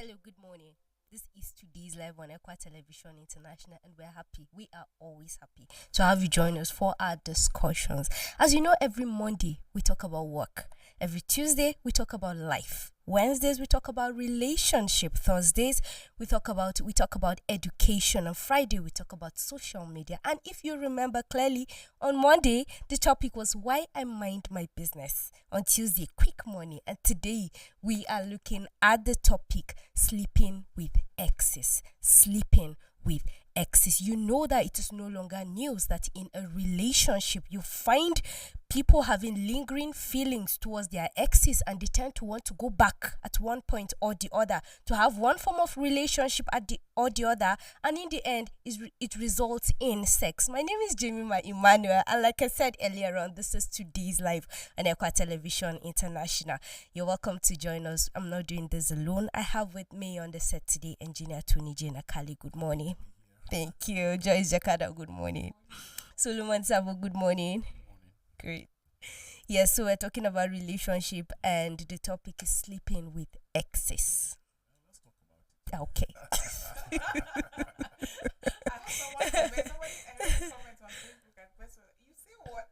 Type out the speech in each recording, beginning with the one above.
Hello, good morning. This is today's live on Equa Television International, and we're happy. We are always happy to have you join us for our discussions. As you know, every Monday we talk about work. Every Tuesday we talk about life. Wednesdays we talk about relationship. Thursdays we talk about education. On Friday we talk about social media. And if you remember clearly, on Monday the topic was why I mind my business. On Tuesday, quick money. And today we are looking at the topic sleeping with exes. Sleeping with exes. You know that it is no longer news that in a relationship you find people having lingering feelings towards their exes, and they tend to want to go back at one point or the other to have one form of relationship at the or the other, and in the end it results in sex. My name is Jemima Emmanuel, and like I said earlier on, this is today's live on Equa Television International. You're welcome to join us. I'm not doing this alone. I have with me on the set today engineer Tony J. Nakali. Good morning. Thank you. Joyce Jakada, good morning. Solomon Sabo, good morning. Great. Yes, so we're talking about relationship, and the topic is sleeping with exes. Okay. I have someone comment. I heard comment on Facebook and person. You see what?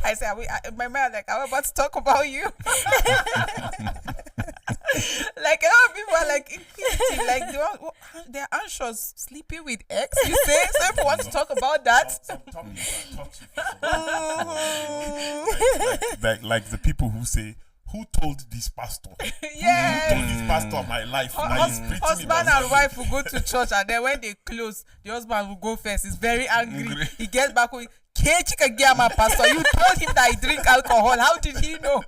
I said, my man, like, I'm about to talk about you. Like, a lot of people are like, inquisitive, like, they're anxious, sleeping with ex, you say? So if you want to talk about that. Some topics are touchy. like the people who say, who told this pastor? Yeah. Who told this pastor my life? Now he's preaching Husband about and something. wife will go to church, and then when they close, the husband will go first. He's very angry. He gets back with, my pastor, you told him that he drink alcohol. How did he know?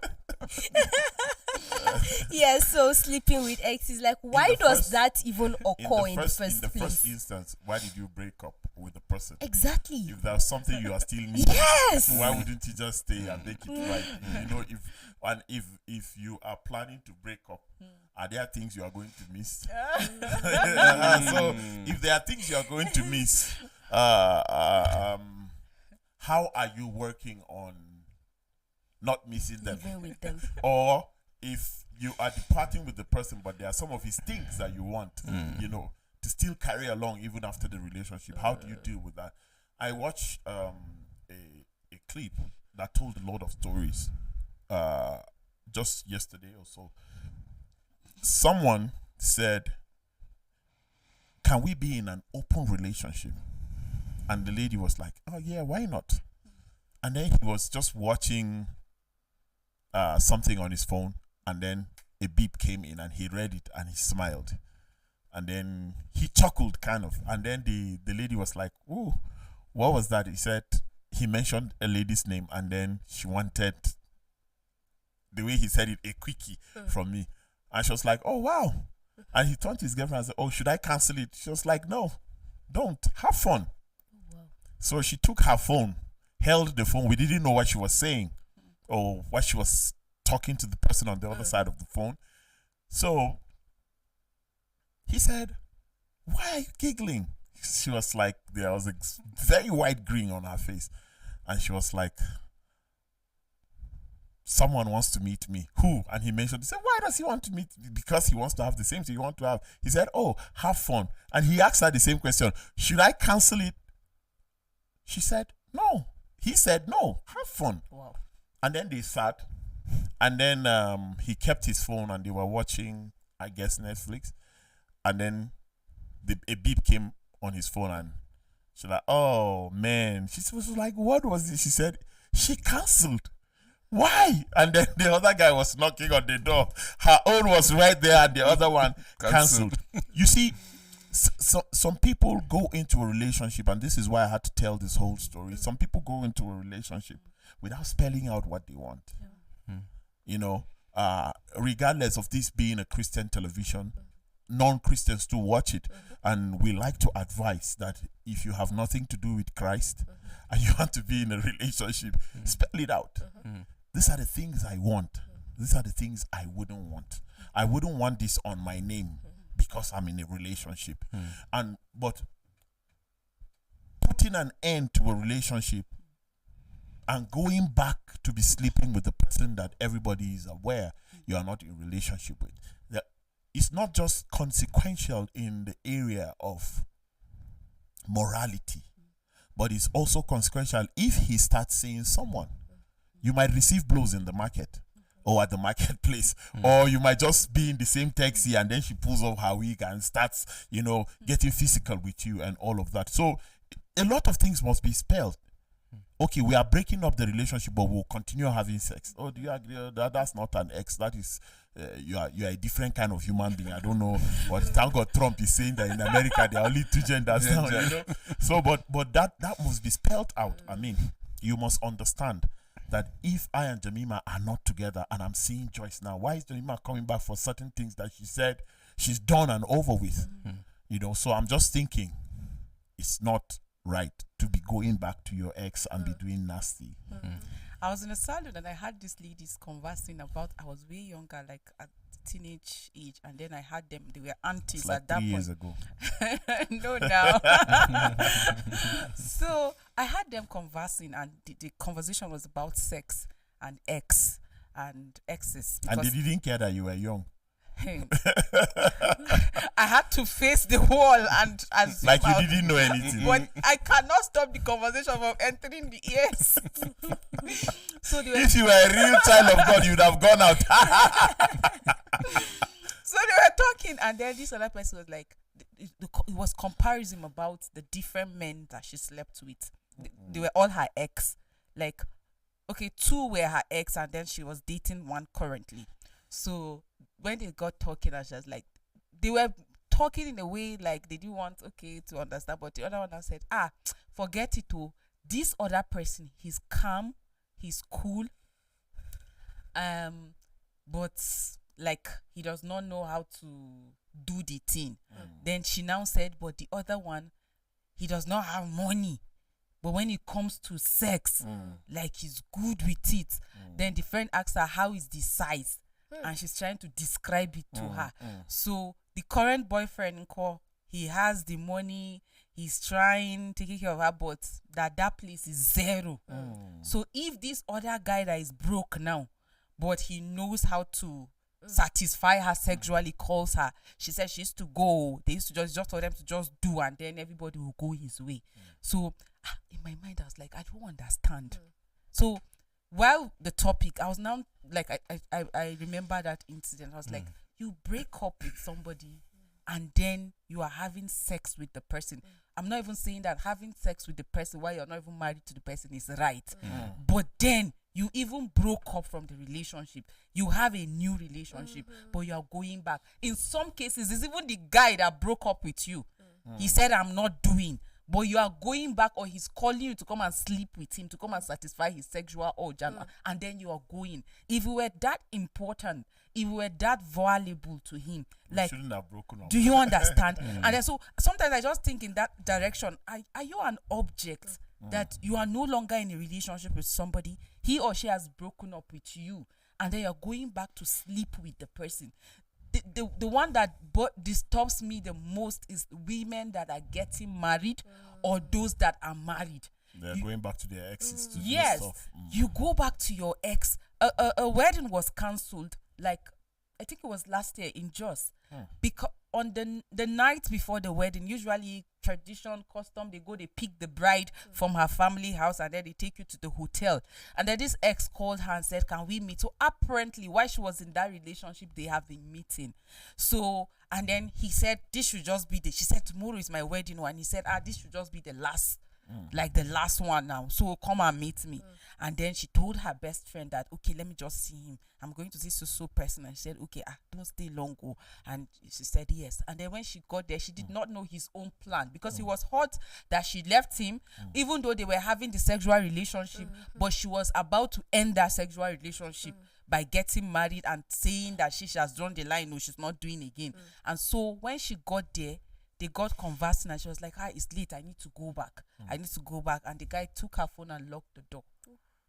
Yes, so sleeping with exes, like, why does first- that even occur in the first in the place? first instance, why did you break up with the person? Exactly. If there's something you are still missing, Yes. why wouldn't you just stay and make it right? You know, if you are planning to break up, are there things you are going to miss? So if there are things you are going to miss, how are you working on not missing them? Living with them. Or if you are departing with the person, but there are some of his things that you want, you know, to still carry along even after the relationship. How do you deal with that? I watched a clip that told a lot of stories just yesterday or so. Someone said, can we be in an open relationship? And the lady was like, oh yeah, why not? And then he was just watching something on his phone, and then a beep came in, and he read it and he smiled, and then he chuckled kind of, and then the lady was like, oh, what was that? He mentioned a lady's name, and then she wanted, the way he said it, a quickie from me, and she was like, oh wow. And he turned to his girlfriend and said, oh, should I cancel it? She was like, no, don't, have fun. Wow. So she took her phone, held the phone. We didn't know what she was saying or what she was talking to the person on the other side of the phone. So he said, why are you giggling? She was like, there was a very wide grin on her face. And she was like, someone wants to meet me. Who? And he mentioned, he said, why does he want to meet me? Because he wants to have the same thing you want to have. He said, oh, have fun. And he asked her the same question, should I cancel it? She said, no. He said, no, have fun. Wow. And then they sat, and then he kept his phone, and they were watching, I guess, Netflix. And then a beep came on his phone, and she's like, oh man. She was like, what was this? She said, she canceled. Why? And then the other guy was knocking on the door. Her own was right there, and the other one canceled. You see, so some people go into a relationship, and this is why I had to tell this whole story. Some people go into a relationship without spelling out what they want. You know, regardless of this being a Christian television, non-Christians too watch it. And we like to advise that if you have nothing to do with Christ and you want to be in a relationship, spell it out. These are the things I want. These are the things I wouldn't want. I wouldn't want this on my name because I'm in a relationship. But putting an end to a relationship and going back to be sleeping with the person that everybody is aware you are not in relationship with, it's not just consequential in the area of morality, but it's also consequential if he starts seeing someone. You might receive blows in the market or at the marketplace, or you might just be in the same taxi and then she pulls off her wig and starts, getting physical with you and all of that. So a lot of things must be spelled. Okay, we are breaking up the relationship, but we'll continue having sex. Oh, do you agree? That's not an ex. That is, you are a different kind of human being. I don't know, but thank God Trump is saying that in America there are only two genders now. So, but that must be spelled out. I mean, you must understand that if I and Jemima are not together and I'm seeing Joyce now, why is Jemima coming back for certain things that she said she's done and over with? So I'm just thinking it's not right to be going back to your ex and be doing nasty. I was in a salon and I had these ladies conversing about, I was way younger, like at teenage age, and then I had them, they were aunties It's like at that 3 point. years ago. No, now. So I had them conversing, and the conversation was about sex and ex and exes. And they didn't care that you were young. I had to face the wall and as Like you didn't know anything. but I cannot stop the conversation from entering the ears. So they were, If you were a real child of God, you'd have gone out. so they were talking, and then this other person was like, it was comparison about the different men that she slept with. They were all her ex. Like, okay, 2 were her ex, and then she was dating one currently. So when they got talking, I was just like, they were talking in a way like they didn't want to understand, but the other one now said, forget it. This other person, he's calm, he's cool, but like he does not know how to do the thing. Then she now said, but the other one, he does not have money, but when it comes to sex, like he's good with it. Then the friend asked her, how is the size? And she's trying to describe it to her. So the current boyfriend, he has the money, he's taking care of her, but that place is 0. So if this other guy that is broke now, but he knows how to satisfy her sexually, calls her, she said she used to go, they used to just for them to just do, and then everybody will go his way. So in my mind I was like, I don't understand. So while the topic, I was now like, I remember that incident. I was like, you break up with somebody and then you are having sex with the person. I'm not even saying that having sex with the person while you're not even married to the person is right. But then you even broke up from the relationship. You have a new relationship, but you are going back. In some cases, it's even the guy that broke up with you. He said, I'm not doing. But you are going back, or he's calling you to come and sleep with him, to come and satisfy his sexual urge, and then you are going. If you were that important, if you were that valuable to him, like, shouldn't have broken up. do you understand? And then, so sometimes I just think in that direction. Are you an object that you are no longer in a relationship with somebody? He or she has broken up with you, and then you're going back to sleep with the person. The one that disturbs me the most is women that are getting married or those that are married. They're going back to their exes to do Yes, stuff. you go back to your ex. A wedding was cancelled, like I think it was last year in Jos, because on the night before the wedding, usually tradition, custom, they pick the bride from her family house and then they take you to the hotel. And then this ex called her and said, can we meet? So apparently while she was in that relationship, they have been meeting. So, and then he said, this should just be she said, tomorrow is my wedding one. He said, this should just be the last, like the last one now. So come and meet me. And then she told her best friend that, okay, let me just see him. I'm going to see so person. And she said, okay, don't stay long. And she said yes. And then when she got there, she did not know his own plan, because he was hot that she left him, even though they were having the sexual relationship, but she was about to end that sexual relationship by getting married and saying that she has drawn the line, no, she's not doing again. And so when she got there, they got conversing and she was like, it's late, I need to go back. I need to go back. And the guy took her phone and locked the door.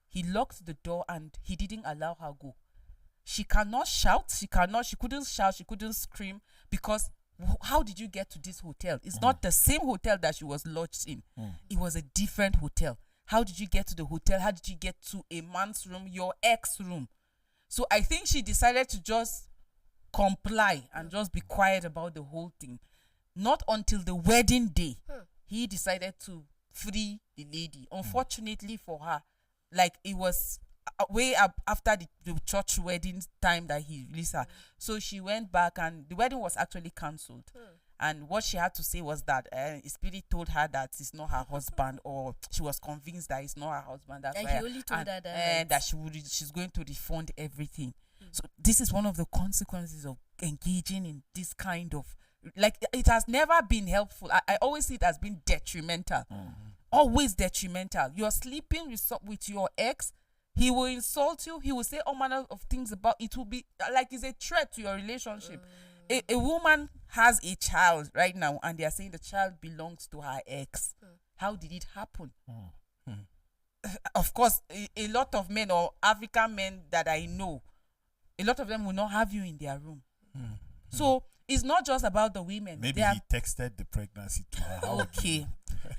He locked the door and he didn't allow her go. She cannot shout. She couldn't shout. She couldn't scream, because how did you get to this hotel? It's not the same hotel that she was lodged in. It was a different hotel. How did you get to the hotel? How did you get to a man's room, your ex room? So I think she decided to just comply and just be quiet about the whole thing. Not until the wedding day, he decided to free the lady. Unfortunately for her, like it was way up after the church wedding time that he released her. So she went back and the wedding was actually cancelled. And what she had to say was that Spirit told her that it's not her husband, or she was convinced that it's not her husband. That's And why he only told her that, that she's going to refund everything. So this is one of the consequences of engaging in this kind of, like, it has never been helpful. I always see it as being detrimental. Always detrimental. You're sleeping with your ex, he will insult you, he will say all manner of things about it. Will be like it's a threat to your relationship. A woman has a child right now and they are saying the child belongs to her ex. How did it happen? Of course, a lot of men, or African men that I know, a lot of them will not have you in their room. So it's not just about the women. Maybe he texted the pregnancy to her. Okay.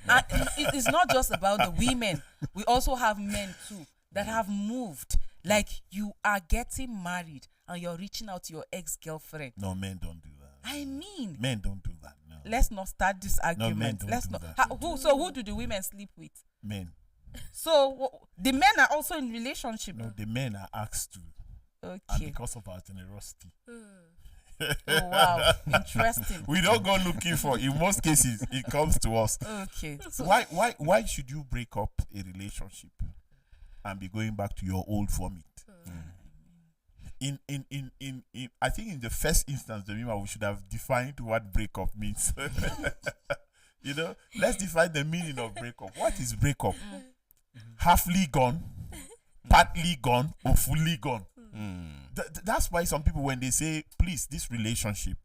And it's not just about the women. We also have men too that have moved. Like, you are getting married and you're reaching out to your ex-girlfriend. No, men don't do that. I mean, Men don't do that. No. let's not start this argument. men don't Let's do not. that. Who do the women sleep with? Men. So the men are also in relationship. No, the men are asked to. And Okay. because of our generosity. Oh wow, interesting. We don't go looking for. In most cases, it comes to us. Okay. So Why should you break up a relationship and be going back to your old vomit? In I think in the first instance, we should have defined what breakup means. You know, let's define the meaning of breakup. What is breakup? Halfly gone, partly gone, or fully gone. That's why some people, when they say, please, this relationship,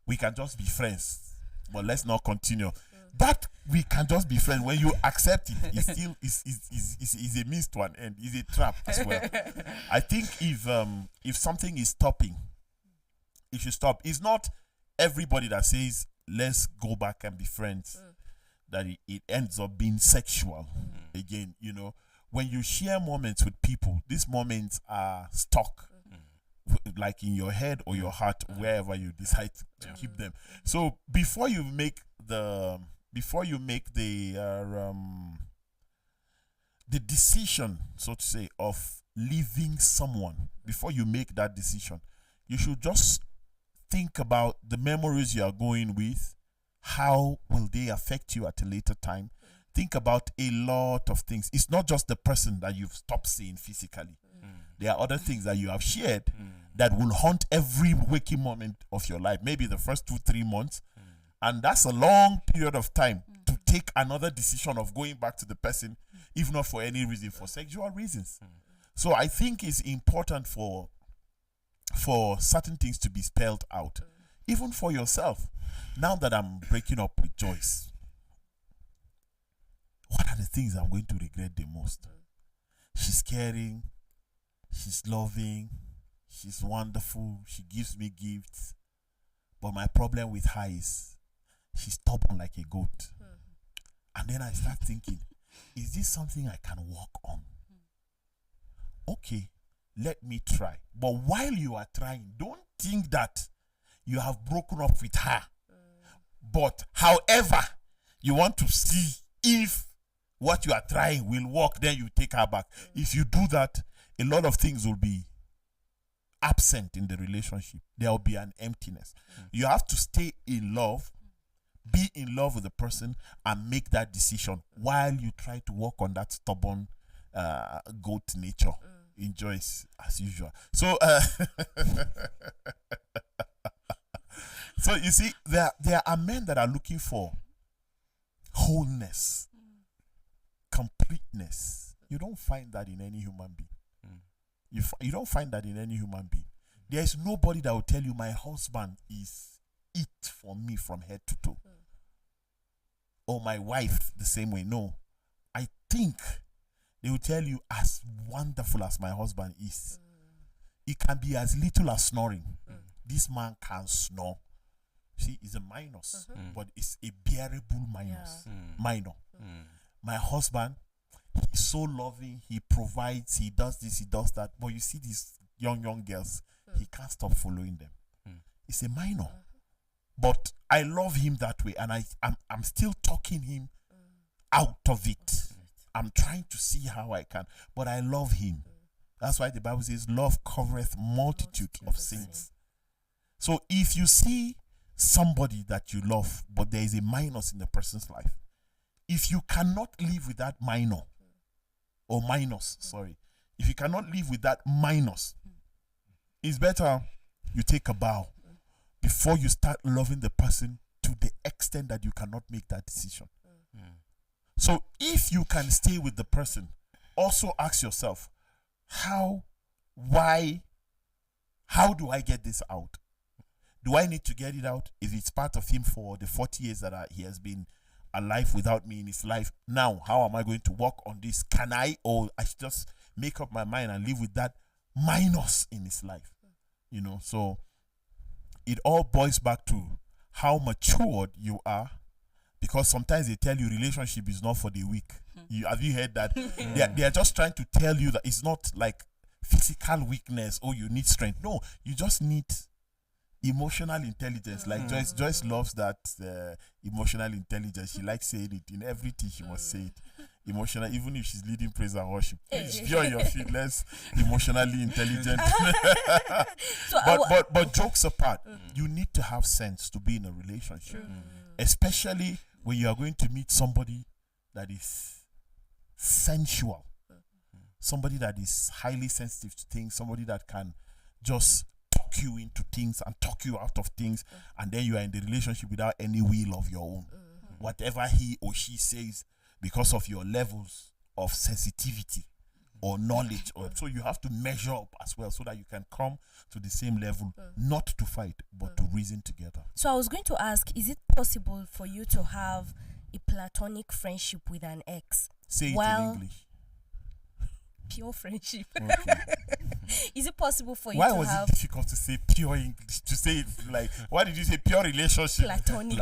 we can just be friends, but let's not continue. That we can just be friends, when you accept it, it's still is a means to an end. It's a trap as well. I think if something is stopping, it should stop. It's not everybody that says let's go back and be friends that it ends up being sexual. Again, you know, when you share moments with people, these moments are stuck, like in your head or your heart, wherever you decide to keep them. So before you make the decision, so to say, of leaving someone, before you make that decision, you should just think about the memories you are going with. How will they affect you at a later time? Think about a lot of things. It's not just the person that you've stopped seeing physically. There are other things that you have shared that will haunt every waking moment of your life. Maybe the first 2-3 months. And that's a long period of time to take another decision of going back to the person, if not for any reason, for sexual reasons. So I think it's important for certain things to be spelled out, even for yourself. Now that I'm breaking up with Joyce, what are the things I'm going to regret the most? She's caring, she's loving, she's wonderful, she gives me gifts. But my problem with her is she's stubborn like a goat. And then I start thinking, is this something I can work on? Okay, let me try. But while you are trying, don't think that you have broken up with her. But however, you want to see if what you are trying will work, then you take her back. If you do that, a lot of things will be absent in the relationship. There will be an emptiness. You have to stay in love, be in love with the person, and make that decision while you try to work on that stubborn goat nature. Enjoys as usual. So so you see, there are men that are looking for wholeness, completeness. You don't find that in any human being. You don't find that in any human being. There is nobody that will tell you, my husband is it for me from head to toe. Or my wife the same way. No. I think they will tell you, as wonderful as my husband is, it can be as little as snoring. This man can snore. See, it's a minus, but it's a bearable minus. Minor. My husband, he's so loving, he provides, he does this, he does that. But you see these young girls, he can't stop following them. It's a minor. But I love him that way, and I'm still talking him out of it. I'm trying to see how I can, but I love him. That's why the Bible says, love covereth multitude of sins. So if you see somebody that you love, but there is a minus in the person's life, if you cannot live with that minor, or minus, sorry, if you cannot live with that minus, it's better you take a bow before you start loving the person to the extent that you cannot make that decision. So if you can stay with the person, also ask yourself, how do I get this out? Do I need to get it out? If it's part of him for the 40 years that he has been alive without me in his life, now how am I going to work on this? Can I, or I should just make up my mind and live with that minus in his life? You know, so it all boils back to how matured you are, because sometimes they tell you relationship is not for the weak. Have you heard that? They are just trying to tell you that it's not like physical weakness or you need strength. No, you just need emotional intelligence. Like Joyce loves that emotional intelligence. She likes saying it in everything. She must say it. Emotional, even if she's leading praise and worship. Please be on your feet, less emotionally intelligent. but jokes apart, you need to have sense to be in a relationship, especially when you are going to meet somebody that is sensual, somebody that is highly sensitive to things, somebody that can just talk you into things and talk you out of things, and then you are in the relationship without any will of your own. Whatever he or she says, because of your levels of sensitivity or knowledge, so you have to measure up as well so that you can come to the same level, not to fight but to reason together. So I was going to ask, is it possible for you to have a platonic friendship with an ex? Say it in English. Pure friendship. Okay. Is it possible for you Why to was have it difficult to say pure English? To say it like, why did you say pure relationship? platonic?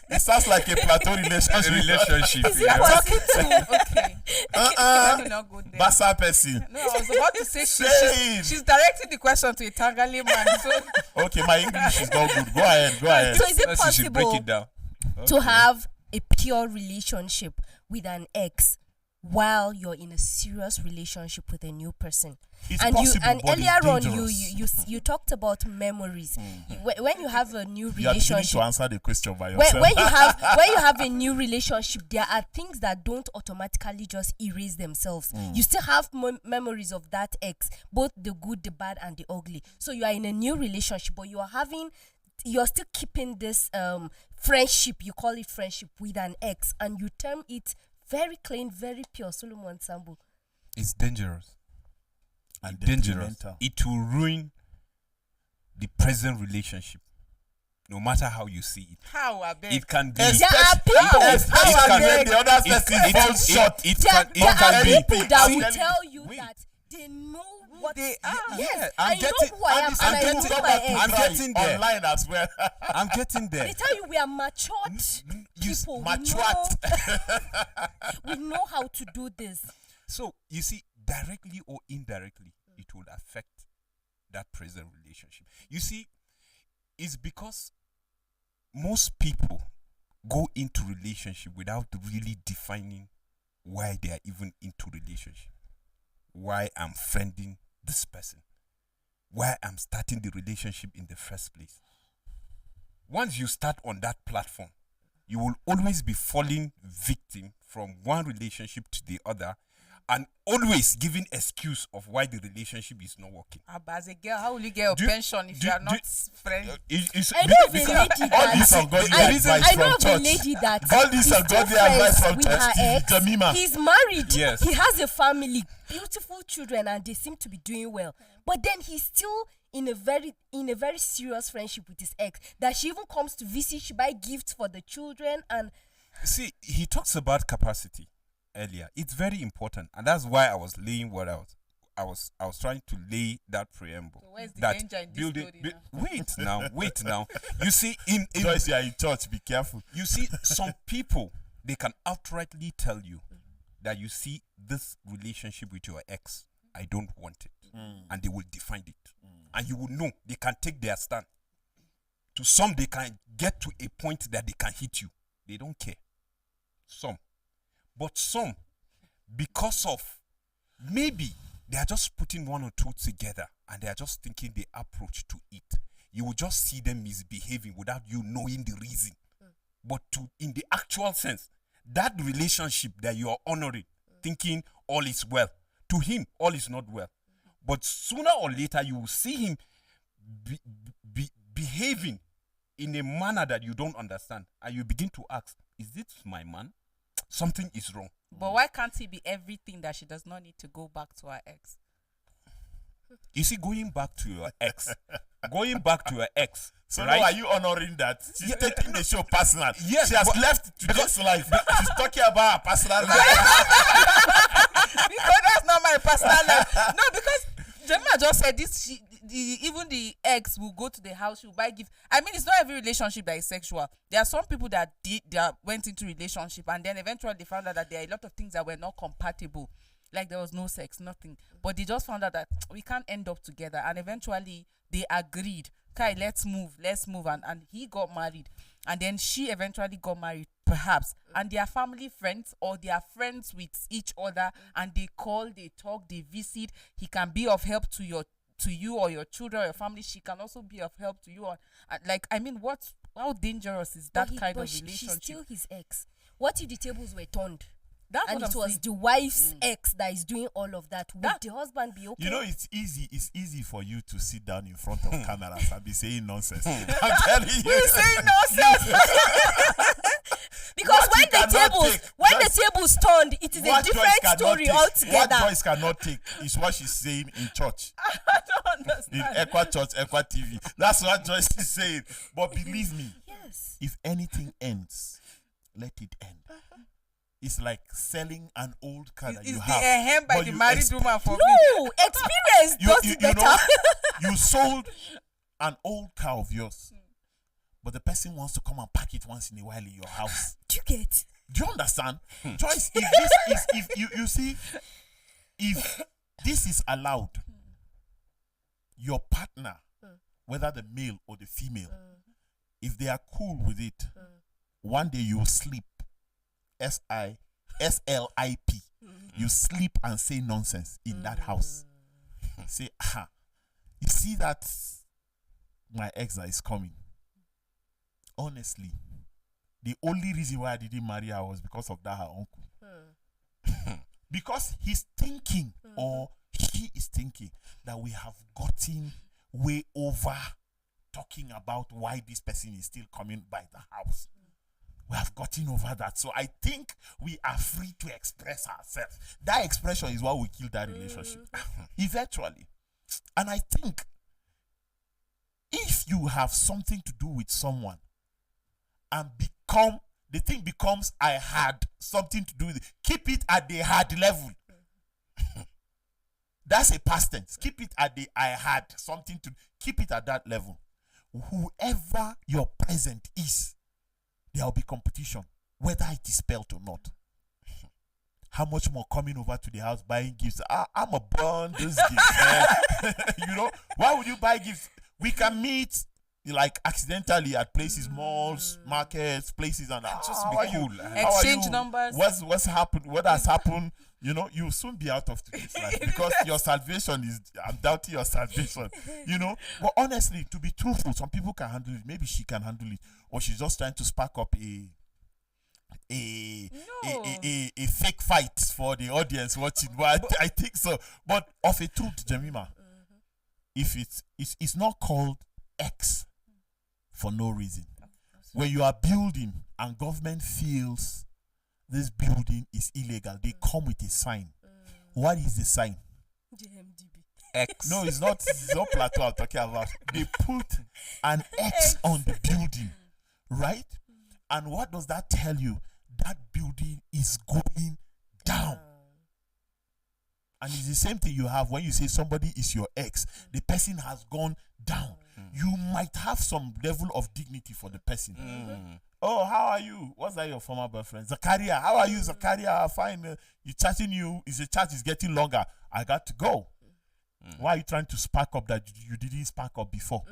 It sounds like a plateau relationship. Is it possible to Okay. Let me not go there. Basa person. No, I was about to say Say it. she's directing the question to a Tangali man. So Okay, my English is not good. Go ahead. So is it So you should break possible it down. to have a pure relationship with an ex while you're in a serious relationship with a new person? It's and possible, and but it's earlier on dangerous. you talked about memories. When you have a new You are beginning relationship, to answer the question by yourself. when you have a new relationship, there are things that don't automatically just erase themselves. You still have memories of that ex, both the good, the bad, and the ugly. So you are in a new relationship, but you're still keeping this friendship. You call it friendship with an ex, and you term it very clean, very pure. Solomon Sambu. It's dangerous. And Dangerous. detrimental. It will ruin the present relationship, no matter how you see it. how I beg. It can be. There are people. Especially when the other person falls short. It There can are be. people that will Wait. tell you Wait. that they know what they are. Yes, I'm and you getting- know who I am, and I getting- know my ex. I'm getting there. online as well. I'm getting there. They tell you we are matured people. We know how to do this. So you see, directly or indirectly, it will affect that present relationship. You see, it's because most people go into relationship without really defining why they are even into relationship, why I'm friending this person, why I'm starting the relationship in the first place. Once you start on that platform, you will always be falling victim from one relationship to the other, and always giving excuse of why the relationship is not working. But as a girl, how will you get a Do- pension if do- you are do- not friends? I know of a lady All this that ungodly I advice know from of a church. lady that All this is ungodly still advice friends from with church. her ex. Jamima. He's married. Yes. He has a family, beautiful children, and they seem to be doing well. But then he's still in a very serious friendship with his ex. That she even comes to visit, she buy gifts for the children, and See, he talks about capacity earlier. It's very important, and that's why I was laying what out. I was trying to lay that preamble. So where's the that danger in this building. story Wait now. You see, in Joyce, you are in church. Be careful. you see, some people, they can outrightly tell you that you see this relationship with your ex, I don't want it, and they will define it. and you will know they can take their stand. To some, they can get to a point that they can hit you. They don't care. Some. But some, because of maybe they are just putting one or two together and they are just thinking the approach to it. You will just see them misbehaving without you knowing the reason. But in the actual sense, that relationship that you are honoring, thinking all is well, to him, all is not well. But sooner or later, you will see him behaving in a manner that you don't understand. And you begin to ask, is this my man? Something is wrong. But why can't he be everything that she does not need to go back to her ex? You see, going back to your ex. So right? now are you honoring that? She's taking the show personal. Yes, she has but- left today's life. She's talking about her personal life. Because that's not my personal life. No, because Jemima just said this. Even the ex will go to the house, she will buy gifts. I mean, it's not every relationship that is sexual. There are some people that went into relationship and then eventually they found out that there are a lot of things that were not compatible. Like there was no sex, nothing. But they just found out that we can't end up together. And eventually they agreed, Kai, let's move. And he got married. And then she eventually got married, perhaps. And they are family friends or they are friends with each other. And they call, they talk, they visit. He can be of help to you or your children or your family. She can also be of help to you. How dangerous is that kind of relationship? She's still his ex. What if the tables were turned? That's And what it I'm was saying. the wife's ex that is doing all of that. Would the husband be okay? You know, it's easy for you to sit down in front of cameras and be saying nonsense. I'm telling you. You're saying nonsense. because What you cannot take, the tables turned, it is a What Joyce different cannot story take- What altogether. Joyce cannot take is what she's saying in church. I don't In understand. Equa Church, Equa TV. That's what Joyce is saying. But believe me, Yes. if anything ends, let it end. It's like selling an old car that Is you the have. ahem by but the you married expect- woman for me? No, experience does it better. know, you sold an old car of yours, but the person wants to come and pack it once in a while in your house. Do you get? Do you understand? Joyce, if this is, if you see, if this is allowed, your partner, whether the male or the female, if they are cool with it, one day you will sleep, SLIP, you sleep and say nonsense in that house. Say, you see that my ex that is coming. Honestly, the only reason why I didn't marry her was because of that her uncle. Because he's thinking, or she is thinking, that we have gotten way over talking about why this person is still coming by the house. We have gotten over that. So I think we are free to express ourselves. That expression is what will kill that relationship. Eventually. And I think if you have something to do with someone and the thing becomes I had something to do with it, keep it at the had level. That's a past tense. Keep it at the I had something to, keep it at that level. Whoever your present is, there will be competition, whether it is spelled or not. How much more coming over to the house buying gifts? I'm a burn those gifts. You know, why would you buy gifts? We can meet like accidentally at places, malls, markets, places, and Just how be are you? cool. How are Exchange you? numbers. What's happened? What has happened? You know, you'll soon be out of today's life because your salvation is, I'm doubting your salvation, you know. But honestly, to be truthful, some people can handle it. Maybe she can handle it, or she's just trying to spark up a fake fight for the audience watching. But I think so. But of a truth, Jemima, if it's not called X for no reason. When you are building and government feels this building is illegal, they come with a sign. What is the sign? JMDB. X. No, it's not plateau I'm talking about. They put an X on the building, right? And what does that tell you? That building is going down. And it's the same thing you have when you say somebody is your ex. The person has gone down. You might have some level of dignity for the person. Oh, how are you? What's that your former boyfriend? Zakaria. How are you, Zakaria? Fine. You chatting you. Is the chat is getting longer. I got to go. Why are you trying to spark up that you didn't spark up before?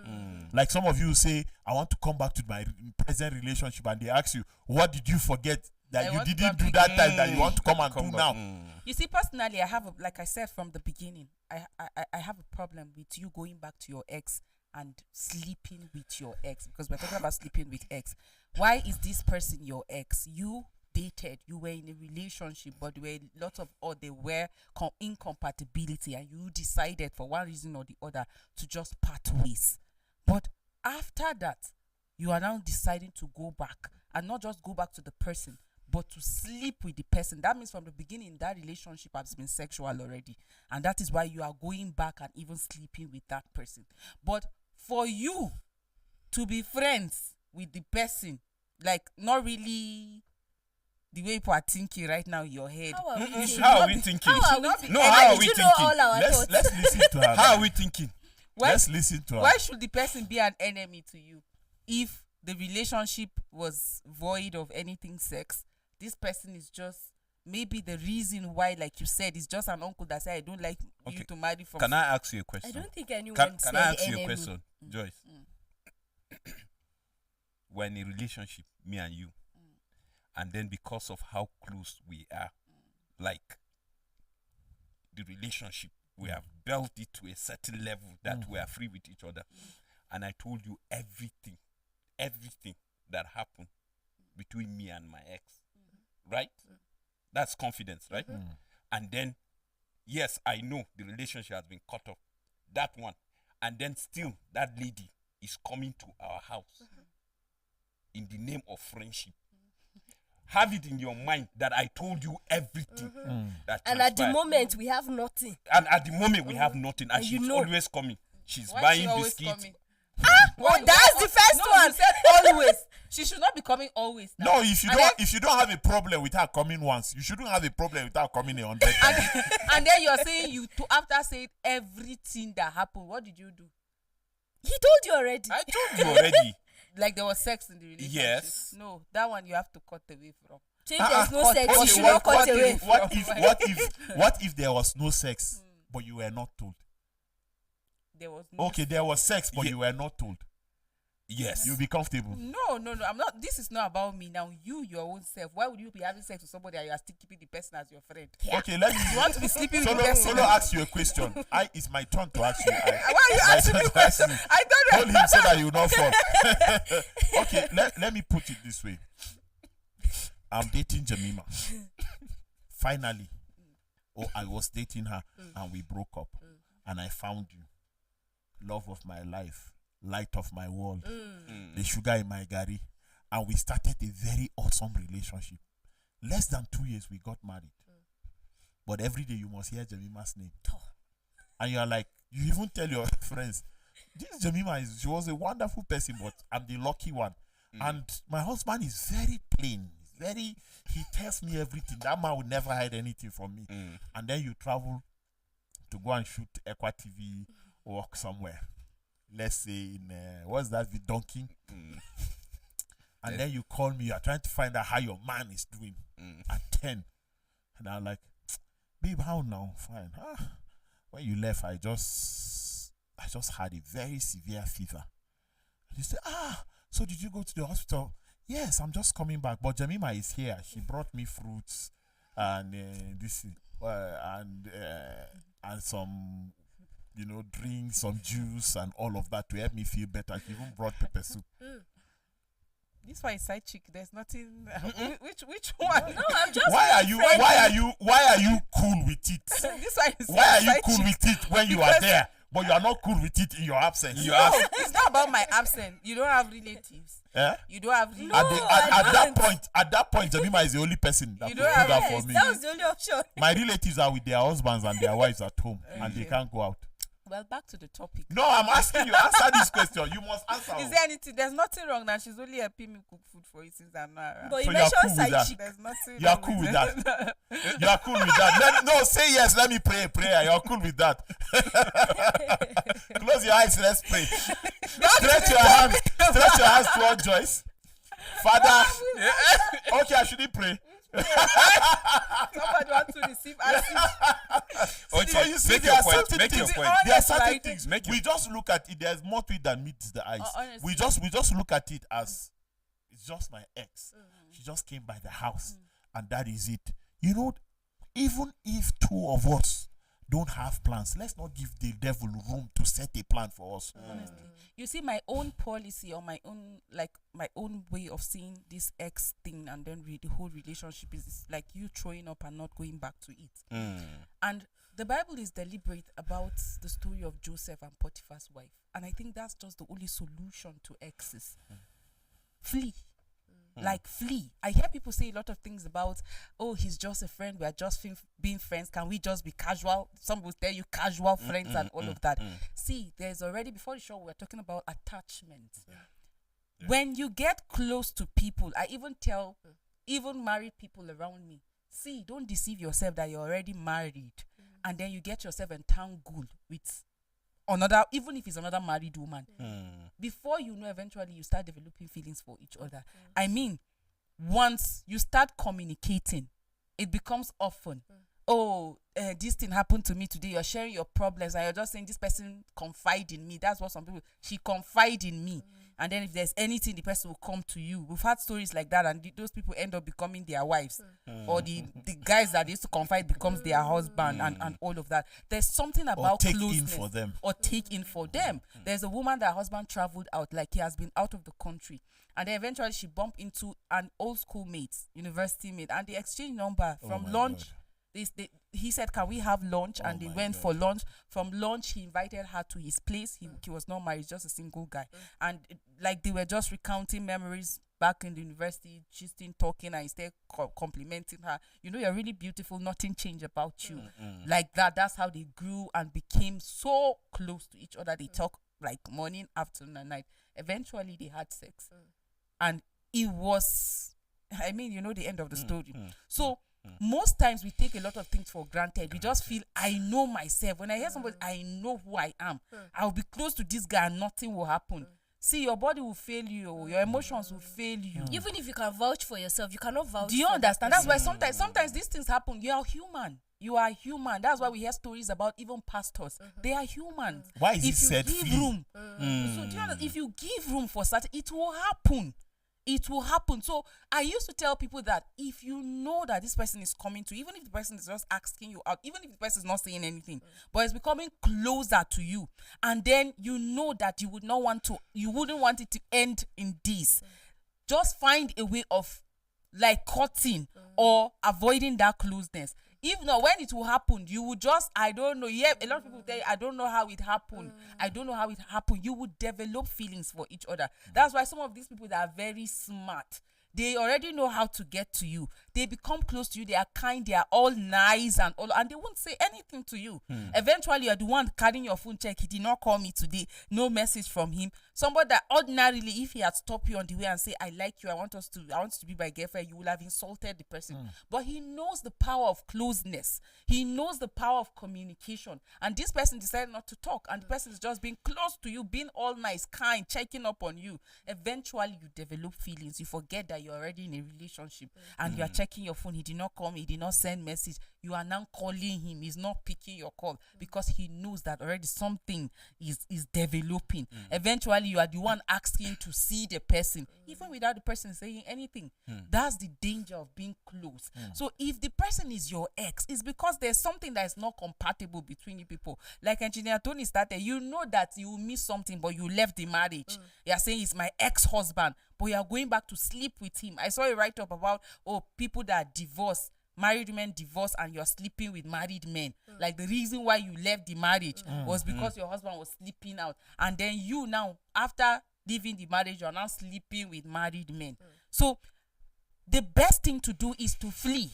Like some of you say, I want to come back to my present relationship, and they ask you, what did you forget that you didn't do that time that you want to come and do now? You see, personally, I have, like I said from the beginning, I have a problem with you going back to your ex and sleeping with your ex, because we're talking about sleeping with ex. Why is this person your ex? You dated, you were in a relationship, but there were incompatibility, and you decided for one reason or the other to just part ways. But after that, you are now deciding to go back, and not just go back to the person, but to sleep with the person. That means from the beginning, that relationship has been sexual already, and that is why you are going back and even sleeping with that person. But for you to be friends with the person, like not really the way people are thinking right now in your head. How are we thinking? How are we thinking? Let's listen to her. How are we thinking? Let's listen to her. Why should the person be an enemy to you? If the relationship was void of anything sex, this person is just maybe the reason why, like you said, is just an uncle that said, I don't like you to marry from. Can I ask you a question? I don't think anyone Can said I ask you enemy. a question, Joyce? We're in a relationship, me and you, and then because of how close we are, like the relationship, we have built it to a certain level that we are free with each other. And I told you everything that happened between me and my ex, right? That's confidence, right? And then, yes, I know the relationship has been cut off. That one. And then still, that lady is coming to our house in the name of friendship. Have it in your mind that I told you everything. That And at the transpired. moment, we have nothing. And at the moment, we have nothing. And And you she's know. always coming. She's Why is buying she always biscuits. coming? That's the first No, one. you said always. She should not be coming always. Now. No, if you don't have a problem with her coming once, you shouldn't have a problem with her coming 100 times. And then you're saying after saying everything that happened, what did you do? He told you already. I told you already. Like there was sex in the relationship. Yes. No, that one you have to cut away from. So if there's no sex, you okay, should what- not cut what away. if- What if there was no sex, but you were not told? There was no Okay, there was sex, but Yeah. you were not told. Yes. You'll be comfortable. No. I'm not. This is not about me now. Your own self. Why would you be having sex with somebody and you are still keeping the person as your friend? Okay, let me. You want to be sleeping with the person? Solo ask you a question. It's my turn to ask you. Why are you my asking turn me to ask questions? you. I don't Hold know. him so that you will not fall. Okay, let me put it this way. I'm dating Jemima. Finally, I was dating her and we broke up. And I found you. Love of my life. Light of my world. The sugar in my gari. And we started a very awesome relationship. Less than 2 years, we got married. But every day you must hear Jemima's name. And you are like, you even tell your friends, this Jemima, she was a wonderful person, but I'm the lucky one. And my husband is very plain. He tells me everything. That man would never hide anything from me. And then you travel to go and shoot Equa TV, work somewhere. Let's say in, what's that, with Donkey? And then you call me, you are trying to find out how your man is doing at 10. And I'm like, babe, how now? Fine. When you left, I just had a very severe fever. And you say, so did you go to the hospital? Yes, I'm just coming back. But Jemima is here. She brought me fruits and and some, drinks, some juice and all of that to help me feel better. She even brought pepper soup. This one is side chick. There's nothing. Which one? No, I'm just. Why are you cool with it? This one is Why are you side cool chick. with it when you are there, but you are not cool with it in your absence? No, it's not about my absence. You don't have relatives. Eh? You don't have relatives. At that point, Jemima is the only person that You could don't do have- that Yes, for me. that was the only option. My relatives are with their husbands and their wives at home, and they can't go out. Well, back to the topic. No, I'm asking you. Answer this question. You must answer. Is there anything? There's nothing wrong now. She's only helping me cook food for you since I'm not around. But So you you are mentioned cool with side that? chick. There's nothing. You are wrong cool with that. You are cool with that. No, say yes. Let me pray a prayer. You're cool with that. Close your eyes. Let's pray. Stretch your hands. Stretch your hands toward Joyce. Father. Okay, I shouldn't pray. Somebody want to receive answers. Oh point. So you see, Make there your are point. certain Make your things. point. There are certain Like- things. Make We just look at it. There's more to it than meets the eyes. Honestly. We just look at it as it's just my ex. She just came by the house, and that is it. You know, even if two of us don't have plans, let's not give the devil room to set a plan for us. Honestly, you see, my own policy or my own way of seeing this ex thing, and then the whole relationship is like you throwing up and not going back to it. And the Bible is deliberate about the story of Joseph and Potiphar's wife, and I think that's just the only solution to exes. Flee. Like flee. I hear people say a lot of things about, oh, he's just a friend, we are just being friends, can we just be casual? Some will tell you casual friends and all of that. See, there's already, before the show we were talking about attachment. When you get close to people, I even tell even married people around me, see, don't deceive yourself that you're already married and then you get yourself entangled with another, even if it's another married woman. Before you know, eventually you start developing feelings for each other. I mean, once you start communicating, it becomes often. Oh, this thing happened to me today. You're sharing your problems and you're just saying this person confide in me. That's what some people, she confide in me. And then if there's anything, the person will come to you. We've had stories like that, and those people end up becoming their wives. Or the guys that they used to confide becomes their husband and all of that. There's something about take closeness. in for them. Or take in for them. There's a woman that her husband traveled out, like he has been out of the country. And then eventually she bumped into an old school mate, university mate, and they exchanged number from my lunch. God. He said, can we have lunch? And they my went God. for lunch. From lunch, he invited her to his place. He was not married, just a single guy. And like they were just recounting memories back in the university, gisting, talking, and instead complimenting her. You know, you're really beautiful. Nothing changed about you. Like that. That's how they grew and became so close to each other. They talk like morning, afternoon, and night. Eventually, they had sex. And it was, I mean, you know the end of the story. So most times we take a lot of things for granted. We just feel, I know myself. When I hear somebody, I know who I am. I'll be close to this guy and nothing will happen. See, your body will fail you. Your emotions will fail you. Even if you can vouch for yourself, you cannot vouch. Do you for understand? that That's person. why sometimes these things happen. You are human. You are human. That's why we hear stories about even pastors. They are human. Why is it If you said give flee? room, so do you understand? If you give room for certain, it will happen. It will happen. So I used to tell people that if you know that this person is coming to you, even if the person is just asking you out, even if the person is not saying anything, but it's becoming closer to you, and then you know that you wouldn't want it to end in this. Just find a way of like cutting or avoiding that closeness. If not, when it will happen, you will just, I don't know. Yeah, a lot of people tell you, I don't know how it happened. I don't know how it happened. You would develop feelings for each other. That's why some of these people that are very smart, they already know how to get to you. They become close to you. They are kind. They are all nice and they won't say anything to you. Eventually, you're the one carrying your phone check. He did not call me today. No message from him. Somebody that ordinarily, if he had stopped you on the way and say, I like you, I want you to be my girlfriend, you would have insulted the person. But he knows the power of closeness. He knows the power of communication. And this person decided not to talk. And the person is just being close to you, being all nice, kind, checking up on you. Eventually, you develop feelings. You forget that you're already in a relationship and you are checking your phone. He did not call me. He did not send message. You are now calling him. He's not picking your call because he knows that already something is developing. Eventually, you are the one asking to see the person, even without the person saying anything. That's the danger of being close. So if the person is your ex, it's because there's something that is not compatible between you people. Like Engineer Tony started, you know that you will miss something, but you left the marriage. You are saying it's my ex-husband, but you are going back to sleep with him. I saw a write-up about, people that divorce, married women divorce, and you're sleeping with married men. Like the reason why you left the marriage was because your husband was sleeping out. And then you now, after leaving the marriage, you're now sleeping with married men. So the best thing to do is to flee.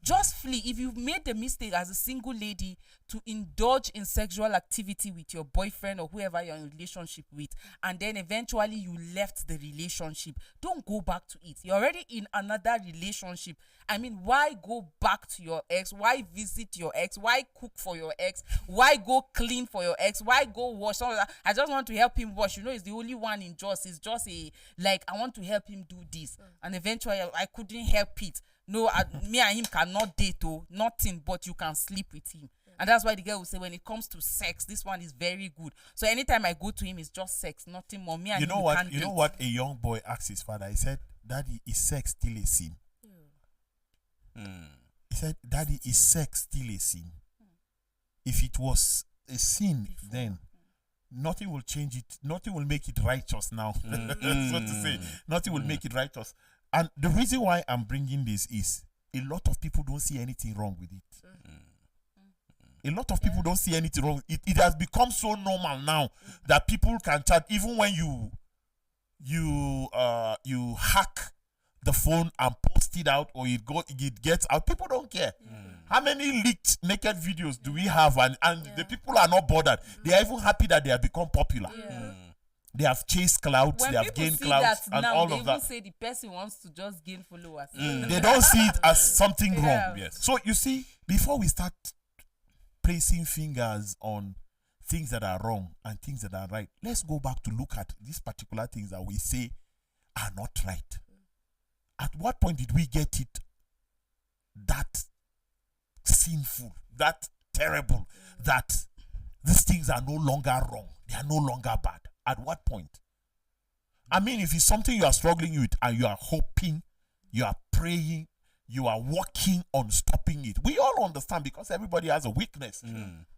Just flee. If you've made the mistake as a single lady to indulge in sexual activity with your boyfriend or whoever you're in a relationship with, and then eventually you left the relationship, don't go back to it. You're already in another relationship. I mean, why go back to your ex? Why visit your ex? Why cook for your ex? Why go clean for your ex? Why go wash? I just want to help him wash. You know, he's the only one in Jos. It's just I want to help him do this. And eventually I couldn't help it. No, me and him cannot date, nothing, but you can sleep with him. And that's why the girl will say, when it comes to sex, this one is very good. So anytime I go to him, it's just sex, nothing more. Me and You him, know we what? can't You know date. what? A young boy asked his father. He said, "Daddy, is sex still a sin?" He said, "Daddy, is sex still a sin? If it was a sin, then nothing will change it. Nothing will make it righteous now." So to say, nothing will make it righteous. And the reason why I'm bringing this is a lot of people don't see anything wrong with it. A lot of people don't see anything wrong. It has become so normal now that people can chat even when you hack the phone and post it out, or it gets out. People don't care. How many leaked naked videos do we have? And the people are not bothered. They are even happy that they have become popular. They have chased clouds, When they have people gained see clouds, that and now, all they of even that. say the person wants to just gain followers. They don't see it as something Yeah. wrong. Yes. So you see, before we start placing fingers on things that are wrong and things that are right, let's go back to look at these particular things that we say are not right. At what point did we get it that sinful, that terrible, that these things are no longer wrong, they are no longer bad? At what point? I mean, if it's something you are struggling with and you are hoping, you are praying, you are working on stopping it, we all understand, because everybody has a weakness.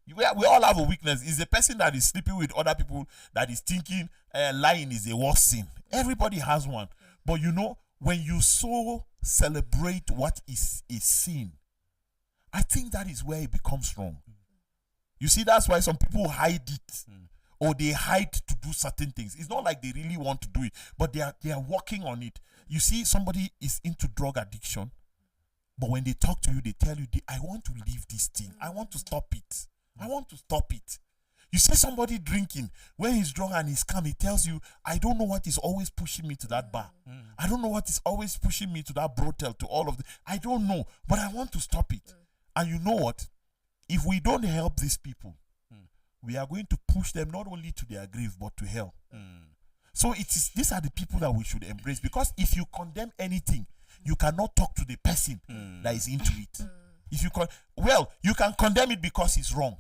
We all have a weakness. It's a person that is sleeping with other people that is thinking lying is a worse sin. Everybody has one. But you know, when you so celebrate what is a sin, I think that is where it becomes wrong. You see, that's why some people hide it, or they hide to do certain things. It's not like they really want to do it, but they are working on it. You see, somebody is into drug addiction, but when they talk to you, they tell you, I want to leave this thing. I want to stop it. I want to stop it. You see somebody drinking, when he's drunk and he's calm, he tells you, I don't know what is always pushing me to that bar. I don't know what is always pushing me to that brothel, to all of this. I don't know, but I want to stop it. And you know what? If we don't help these people, we are going to push them not only to their grave, but to hell. So these are the people that we should embrace, because if you condemn anything, you cannot talk to the person that is into it. If you you can condemn it because it's wrong.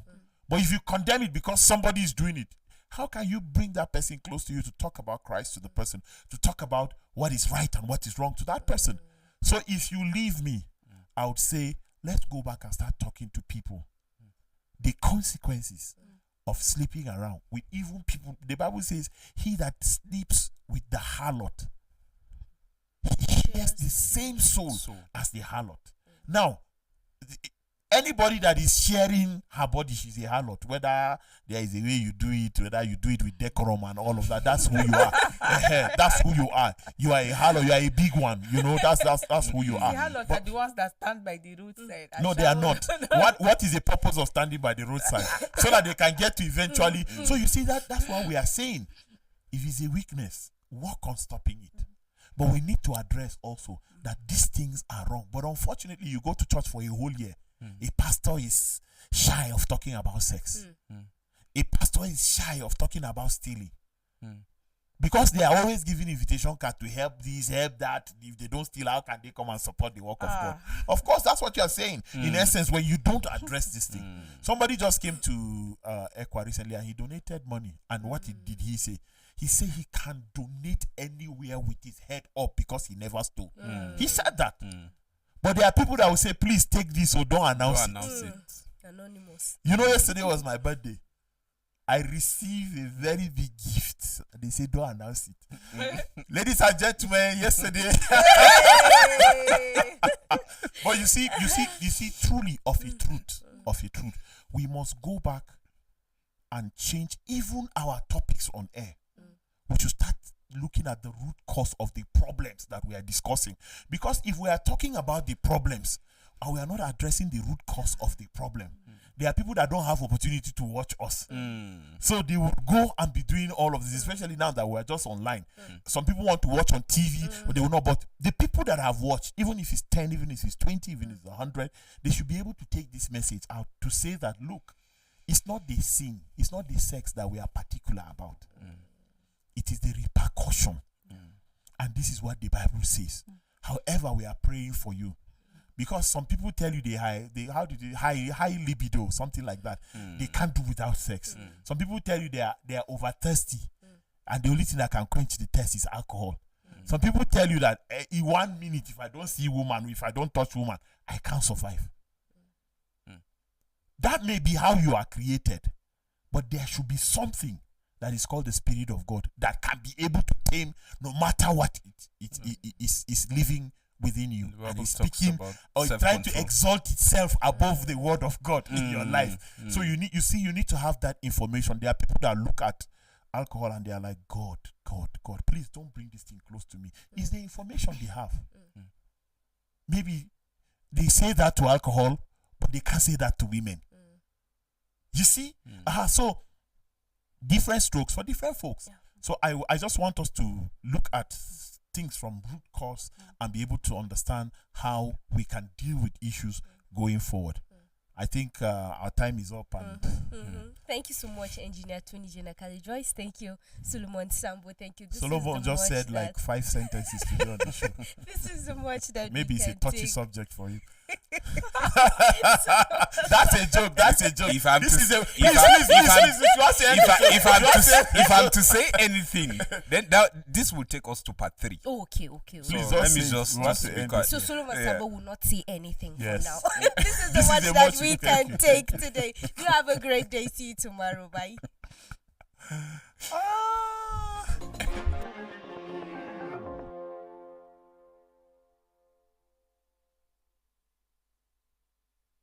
But if you condemn it because somebody is doing it, how can you bring that person close to you to talk about Christ to the person, to talk about what is right and what is wrong to that person? So if you leave me, I would say, let's go back and start talking to people. The consequences of sleeping around with evil people. The Bible says, he that sleeps with the harlot, he shares the same soul as the harlot. Now, anybody that is sharing her body, she's a harlot. Whether there is a way you do it, whether you do it with decorum and all of that, that's who you are. That's who you are. You are a harlot. You are a big one. You know, that's who you The are. harlots are the ones that stand by the roadside. and No, they are shout. not. What is the purpose of standing by the roadside? So that they can get to eventually. So you see, that's what we are saying. If it's a weakness, work on stopping it. But we need to address also that these things are wrong. But unfortunately, you go to church for a whole year. A pastor is shy of talking about sex. A pastor is shy of talking about stealing. Because they are always giving invitation card to help this, help that. If they don't steal, how can they come and support the work of God? Of course, that's what you are saying. In essence, when you don't address this thing. Somebody just came to ECWA recently and he donated money. And what did he say? He said he can donate anywhere with his head up because he never stole. He said that. But there are people that will say, please take this or don't announce it. Anonymous. You know, yesterday was my birthday. I received a very big gift. They say, don't announce it. Ladies and gentlemen, yesterday. But you see, truly of a truth, we must go back and change even our topics on air. We should start looking at the root cause of the problems that we are discussing. Because if we are talking about the problems and we are not addressing the root cause of the problem, there are people that don't have opportunity to watch us. So they will go and be doing all of this, especially now that we're just online. Some people want to watch on TV, but they will not. But the people that have watched, even if it's 10, even if it's 20, even if it's 100, they should be able to take this message out to say that, look, it's not the sin, it's not the sex that we are particular about. It is the repercussion. And this is what the Bible says. However, we are praying for you. Because some people tell you high libido, something like that. They can't do without sex. Some people tell you they are over thirsty, and the only thing that can quench the thirst is alcohol. Some people tell you that in 1 minute, if I don't see woman, if I don't touch woman, I can't survive. That may be how you are created, but there should be something that is called the Spirit of God that can be able to tame no matter what it is living within you, The and Bible is talks speaking about or trying to self-control. exalt itself above the word of God in your life. So you need to have that information. There are people that look at alcohol and they are like, God, please don't bring this thing close to me. It's the information they have. Maybe they say that to alcohol, but they can't say that to women. You see? So different strokes for different folks. Yeah. So I just want us to look at things from root cause and be able to understand how we can deal with issues going forward. I think our time is up. And Thank you so much, Engineer Tony Jenakali Joyce. Thank you, Solomon Sambo. Thank you. This is Solomon the just much said like 5 sentences today on the show. this is the much that Maybe we it's a can touchy take. subject for you. That's a joke. If I'm This to is a if I'm to say anything, then this will take us to part 3. Okay. Please So just let me say- just we want to be end quiet. it. So Solomon Sambo will not say anything Yes. for now. This is the This is much the that much we we can can take today. You have a great day. See you tomorrow. Bye.